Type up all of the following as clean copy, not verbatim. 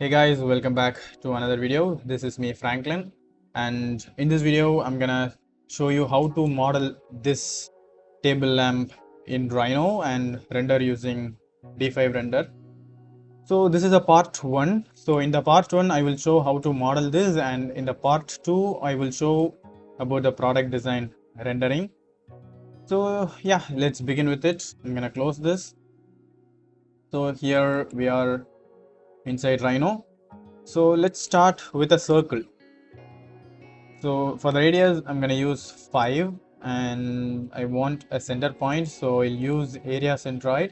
Hey guys, welcome back to another video. This is me Franklin, and in this video I'm gonna show you how to model this table lamp in Rhino and render using D5 render. So this is a part 1. So in the part 1 I will show how to model this, and in the part 2 I will show about the product design rendering. So yeah, let's begin with it. I'm gonna close this. So here we are inside Rhino. So let's start with a circle. So for the radius, I'm going to use 5 and I want a center point. So I'll use area centroid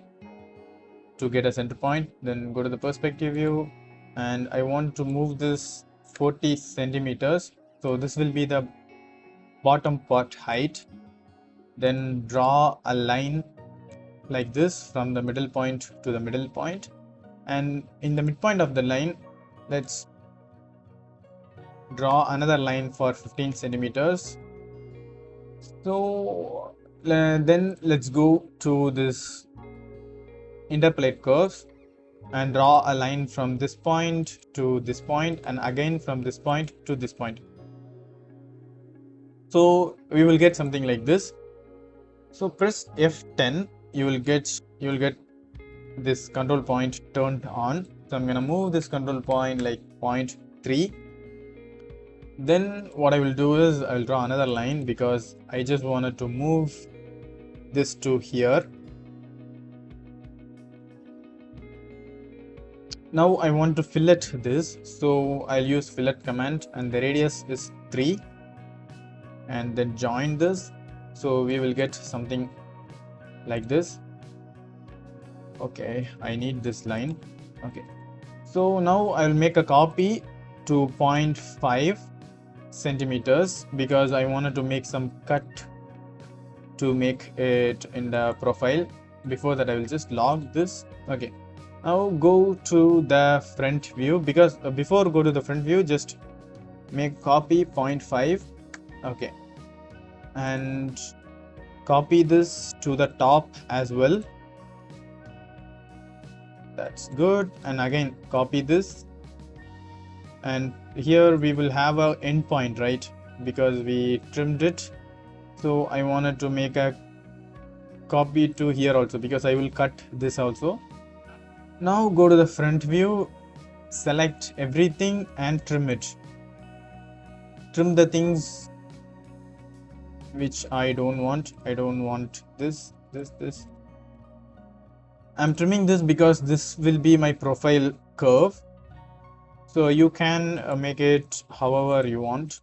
to get a center point. Then go to the perspective view and I want to move this 40 centimeters. So this will be the bottom part height. Then draw a line like this from the middle point to the middle point. And in the midpoint of the line, let's draw another line for 15 centimeters. So then let's go to this interplate curves and draw a line from this point to this point and again from this point to this point. So we will get something like this. So press F10, you will get this control point turned on. So I'm gonna move this control point like 0.3. Then what I will do is I will draw another line because I just wanted to move this to here. Now I want to fillet this, so I'll use fillet command and the radius is 3 and then join this. So we will get something like this. Okay, I need this line. Okay, so now I'll make a copy to 0.5 centimeters because I wanted to make some cut to make it in the profile. Before that I will just log this. Okay, now go to the front view because before go to the front view just make copy 0.5. okay, and copy this to the top as well. That's good. And again copy this, and here we will have a endpoint, right, because we trimmed it. So I wanted to make a copy to here also because I will cut this also. Now go to the front view, select everything and trim it. Trim the things which I don't want. I don't want this. I'm trimming this because this will be my profile curve. So you can make it however you want.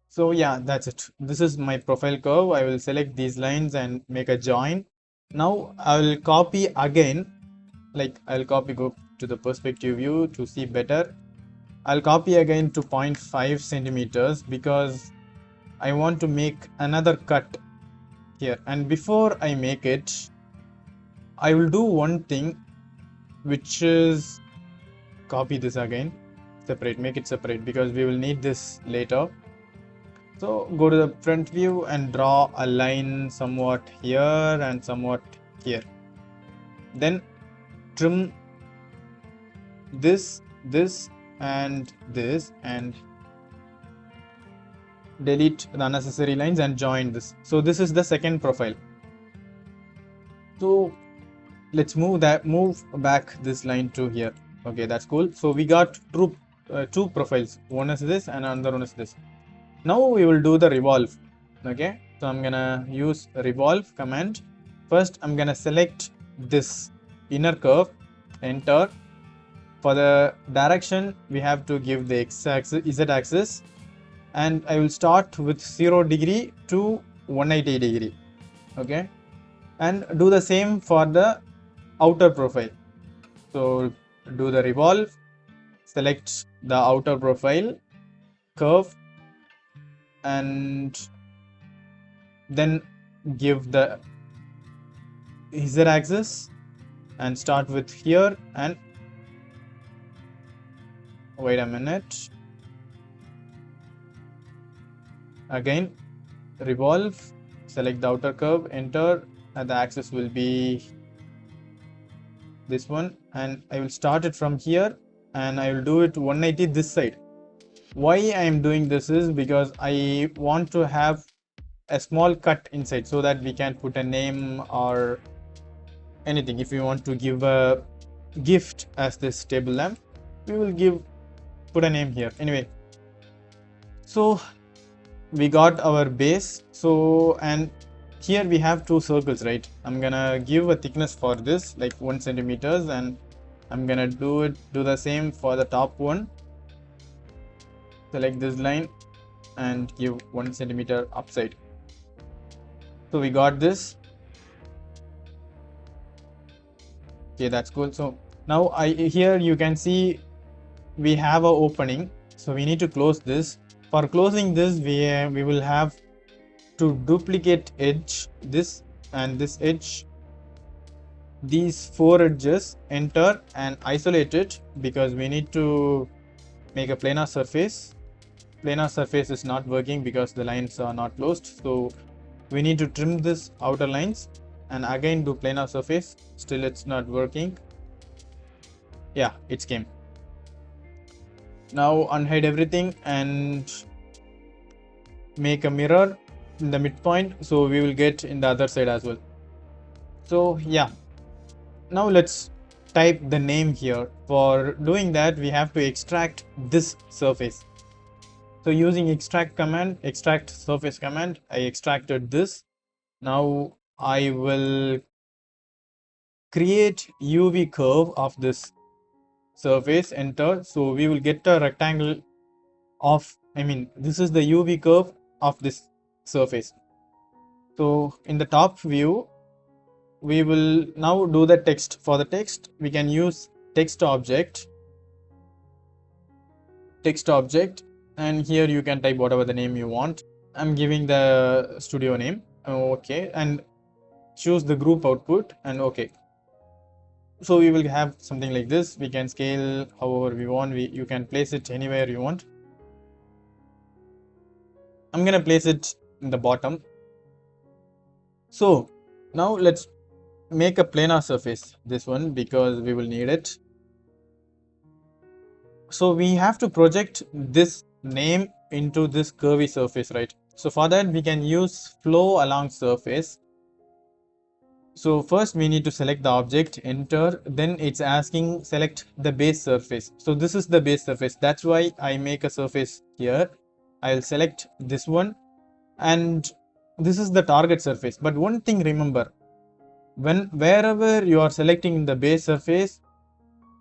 So yeah, that's it. This is my profile curve. I will select these lines and make a join. Now I will copy again, like I'll go to the perspective view to see better. I'll copy again to 0.5 centimeters because I want to make another cut here. And before I make it, I will do one thing, which is copy this again, separate, make it separate because we will need this later. So go to the front view and draw a line somewhat here and somewhat here. Then trim this and this and delete the unnecessary lines and join this. So this is the second profile. So let's move back this line to here. Okay, that's cool. So we got two profiles. One is this and another one is this. Now we will do the revolve. Okay, so I'm gonna use revolve command. First I'm gonna select this inner curve, enter. For the direction we have to give the x-axis, z-axis, and I will start with 0 degree to 180 degree. Okay, and do the same for the outer profile. So do the revolve, select the outer profile curve, and then give the z-axis and start with here and wait a minute, again revolve, select the outer curve, enter, and the axis will be this one, and I will start it from here and I will do it 180 this side. Why I am doing this is because I want to have a small cut inside so that we can put a name or anything. If we want to give a gift as this table lamp, we will put a name here. Anyway, so we got our base. So, and here we have two circles, right? I'm gonna give a thickness for this like 1 centimeters, and I'm gonna do the same for the top one. Select this line and give 1 centimeter upside. So we got this. Okay, that's cool. So now here you can see we have a opening, so we need to close this. For closing this, we will have to duplicate edge, this and this edge, these four edges, enter and isolate it, because we need to make a planar surface. Planar surface is not working because the lines are not closed, so we need to trim this outer lines and again do planar surface. Still it's not working. Yeah, it came. Now unhide everything and make a mirror in the midpoint, so we will get in the other side as well. So yeah, now let's type the name here. For doing that, we have to extract this surface. So using extract command, extract surface command, I extracted this. Now I will create UV curve of this surface, enter. So we will get a rectangle of, this is the UV curve of this surface. So in the top view, we will now do the text. For the text, we can use text object, and here you can type whatever the name you want. I'm giving the studio name. Okay, and choose the group output and okay. So we will have something like this. We can scale however we want. You can place it anywhere you want. I'm gonna place it in the bottom. So now let's make a planar surface, this one, because we will need it. So we have to project this name into this curvy surface, right? So for that we can use flow along surface. So first we need to select the object, enter, then it's asking select the base surface. So this is the base surface. That's why I make a surface here. I'll select this one, and this is the target surface. But one thing remember, wherever you are selecting the base surface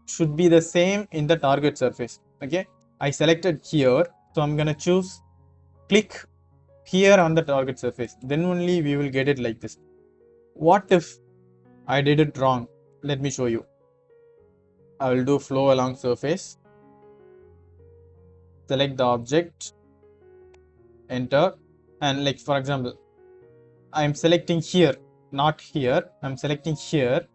should be the same in the target surface. Okay, I selected here, so I'm gonna choose click here on the target surface, then only we will get it like this. What if I did it wrong? Let me show you. I will do flow along surface, select the object, enter, and like for example, I'm selecting here, not here. I'm selecting here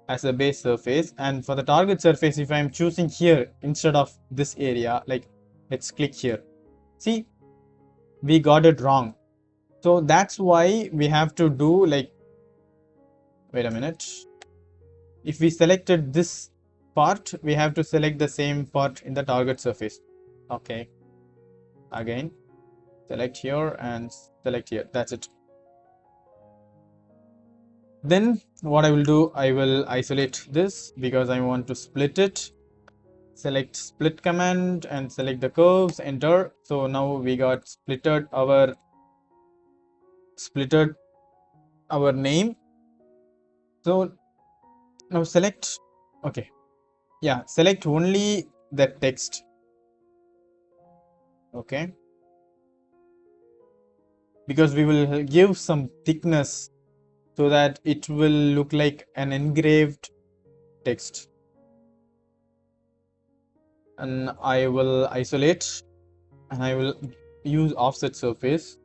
as a base surface, and for the target surface, if I'm choosing here instead of this area, like let's click here. See, we got it wrong. So that's why we have to do like, wait a minute. If we selected this part, we have to select the same part in the target surface. Okay. Again, select here and select here. That's it. Then what I will do, I will isolate this because I want to split it. Select split command and select the curves, enter. So now we got splitted our name. So now select, okay, yeah, select only the text. Okay, because we will give some thickness so that it will look like an engraved text. And I will isolate and I will use offset surface.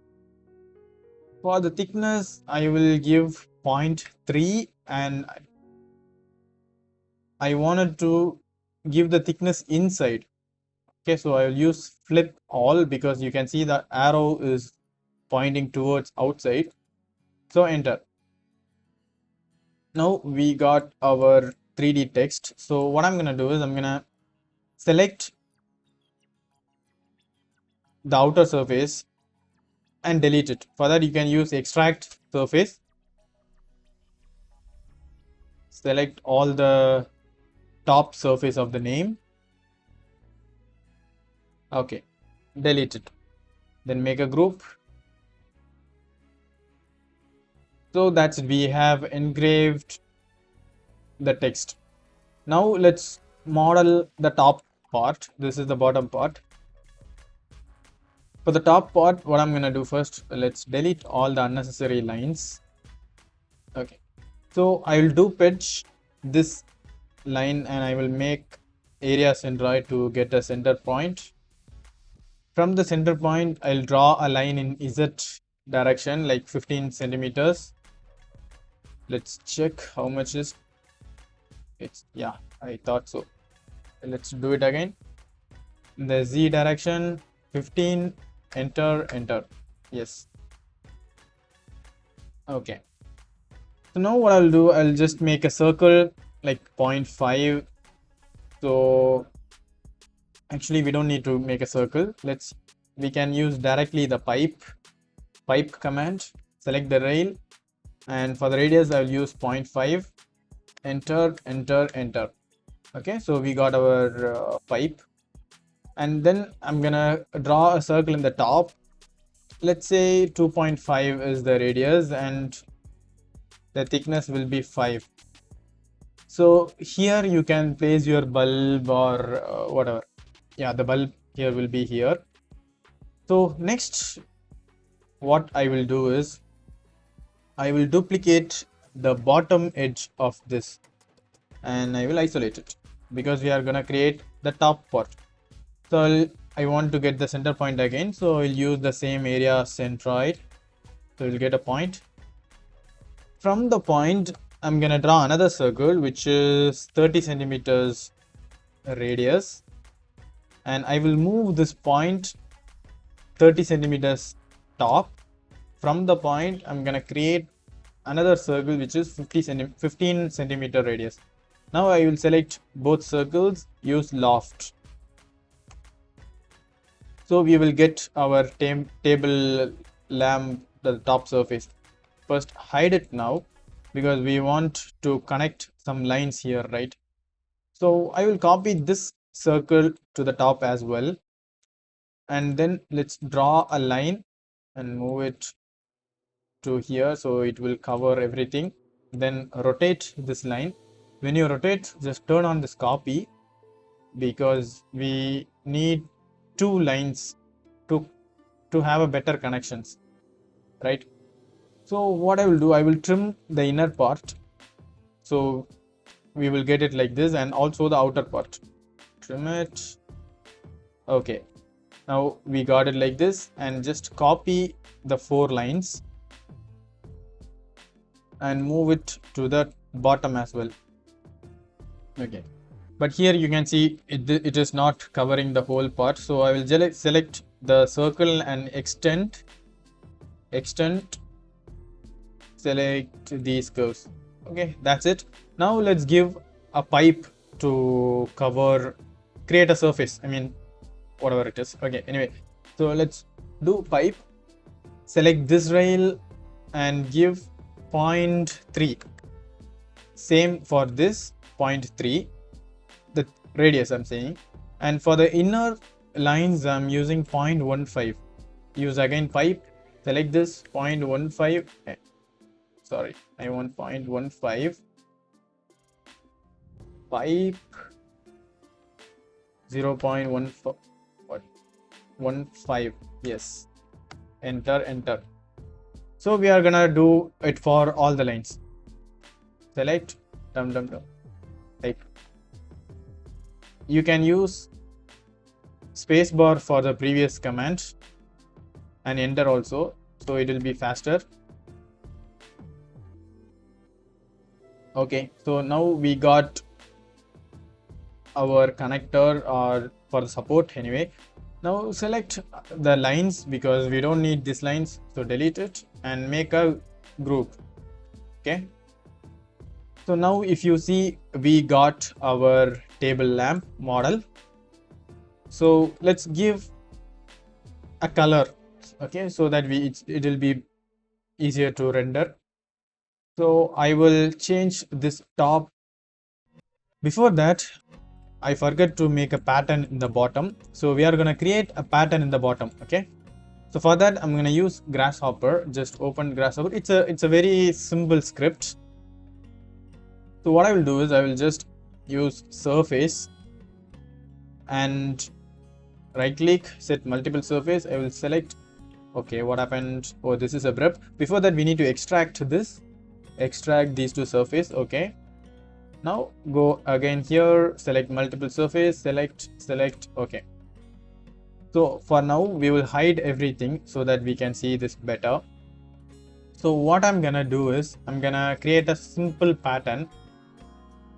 For the thickness, I will give 0.3, and I wanted to give the thickness inside. Okay, so I will use flip all because you can see the arrow is pointing towards outside. So enter. Now we got our 3D text. So what I'm gonna do is I'm gonna select the outer surface and delete it. For that you can use extract surface, select all the top surface of the name, okay, delete it, then make a group. So that's it, we have engraved the text. Now let's model the top part. This is the bottom part. For the top part, what I'm gonna do first, let's delete all the unnecessary lines. Okay, so I will do pitch this line and I will make area centroid to get a center point. From the center point, I'll draw a line in Z direction like 15 centimeters. Let's check how much is it's, yeah, I thought so. Let's do it again. In the Z direction, 15, enter, yes. Okay, so now what I'll do, I'll just make a circle like 0.5. So actually we don't need to make a circle. We can use directly the pipe command, select the rail, and for the radius I'll use 0.5, enter. Okay, so we got our pipe, and then I'm gonna draw a circle in the top. Let's say 2.5 is the radius and the thickness will be 5. So here you can place your bulb or whatever. Yeah, the bulb here will be here. So next what I will do is I will duplicate the bottom edge of this and I will isolate it because we are gonna create the top part. So I want to get the center point again, so I'll use the same area centroid. So we'll get a point. From the point, I'm gonna draw another circle which is 30 centimeters radius, and I will move this point 30 centimeters top. From the point, I'm gonna create another circle which is 15 centimeter radius. Now I will select both circles, use loft. So we will get our table lamp, the top surface. First hide it now because we want to connect some lines here, right? So I will copy this circle to the top as well, and then let's draw a line and move it to here so it will cover everything. Then rotate this line. When you rotate, just turn on this copy because we need two lines to have a better connections, right? So what I will do, I will trim the inner part, so we will get it like this, and also the outer part, trim it. Okay, now we got it like this, and just copy the 4 lines and move it to the bottom as well. Okay, but here you can see it is not covering the whole part, so I will select the circle and extend, select these curves. Okay, that's it. Now let's give a pipe to cover, create a surface, I mean whatever it is. Okay, anyway, so let's do pipe, select this rail and give 0.3. Same for this 0.3, the radius I'm saying, and for the inner lines I'm using 0.15. Use again pipe, select this 0.15. Sorry, I want 0.15. Pipe 0.15. Yes, enter. So we are gonna do it for all the lines. Select type. You can use spacebar for the previous command and enter also, so it will be faster. Okay, so now we got our connector or for the support anyway. Now select the lines because we don't need these lines, so delete it and make a group. Okay, So now if you see, we got our table lamp model. So let's give a color, okay, so that it will be easier to render. So I will change this top. Before that, I forgot to make a pattern in the bottom. So we are going to create a pattern in the bottom. Okay. So for that, I'm going to use Grasshopper. Just open Grasshopper. It's a very simple script. So what I will do is I will just use surface and right click, set multiple surface. I will select. Okay, what happened? Oh, this is a prep. Before that, we need to extract this. Extract these two surface. Okay. Now go again here, select multiple surface, select. Okay. So for now, we will hide everything so that we can see this better. So what I'm gonna do is I'm gonna create a simple pattern.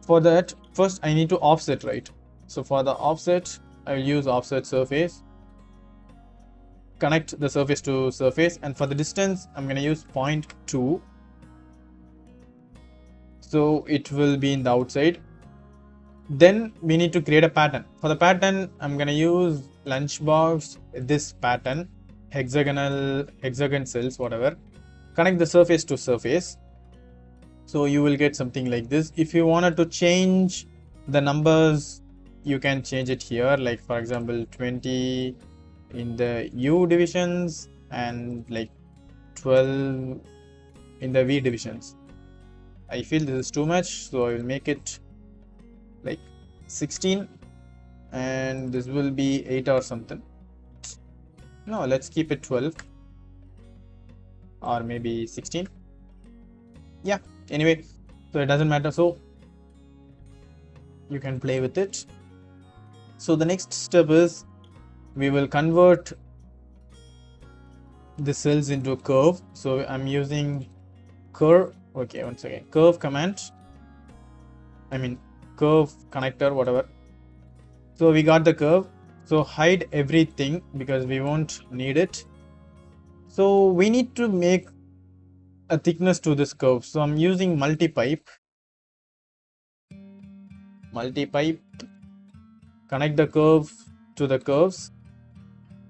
For that, first I need to offset, right? So for the offset, I will use offset surface. Connect the surface to surface, and for the distance, I'm gonna use 0.2. So it will be in the outside. Then we need to create a pattern. For the pattern, I'm gonna use lunchbox, this pattern, hexagon cells, whatever. Connect the surface to surface. So you will get something like this. If you wanted to change the numbers, you can change it here. Like for example, 20 in the U divisions and like 12 in the V divisions. I feel this is too much, so I will make it like 16 and this will be 8 or something. No, let's keep it 12 or maybe 16. Yeah, anyway, so it doesn't matter, so you can play with it. So the next step is we will convert the cells into a curve. So I'm using curve. Okay, once again, curve command, curve connector, whatever. So we got the curve. So hide everything because we won't need it. So we need to make a thickness to this curve. So I'm using multi-pipe. Connect the curve to the curves.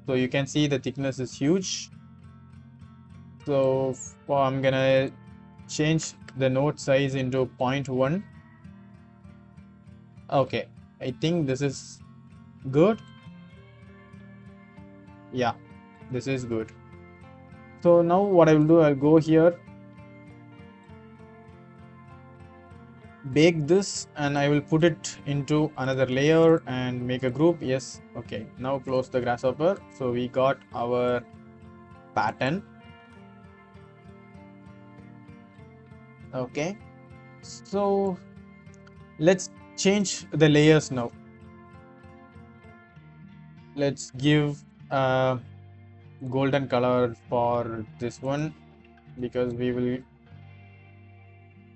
So you can see the thickness is huge. So I'm gonna change the node size into 0.1. Okay, I think this is good. Yeah, this is good. So now what I will do, I'll go here, bake this, and I will put it into another layer and make a group. Yes. Okay, now close the Grasshopper. So we got our pattern. Okay, so let's change the layers now. Let's give a golden color for this one because we will.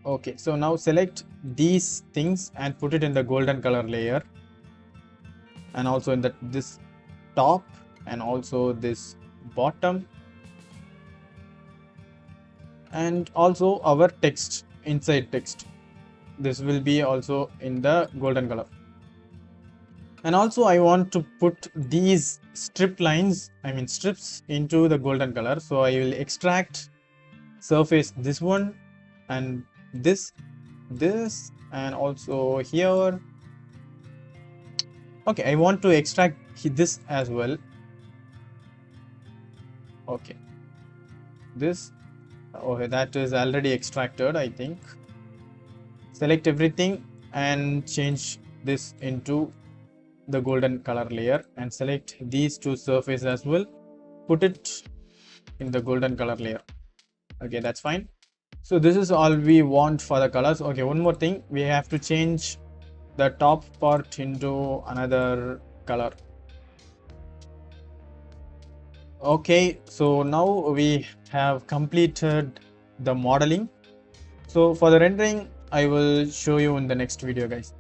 Okay, so now select these things and put it in the golden color layer, and also in this top and also this bottom, and also our text, inside text, this will be also in the golden color. And also I want to put these strip lines, strips, into the golden color. So I will extract surface, this one and this and also here. Okay, I want to extract this as well. Okay, this. Okay, that is already extracted, I think. Select everything and change this into the golden color layer, and select these two surfaces as well, put it in the golden color layer. Okay, that's fine. So this is all we want for the colors. Okay, one more thing, we have to change the top part into another color. Okay, so now we have completed the modeling. So for the rendering, I will show you in the next video, guys.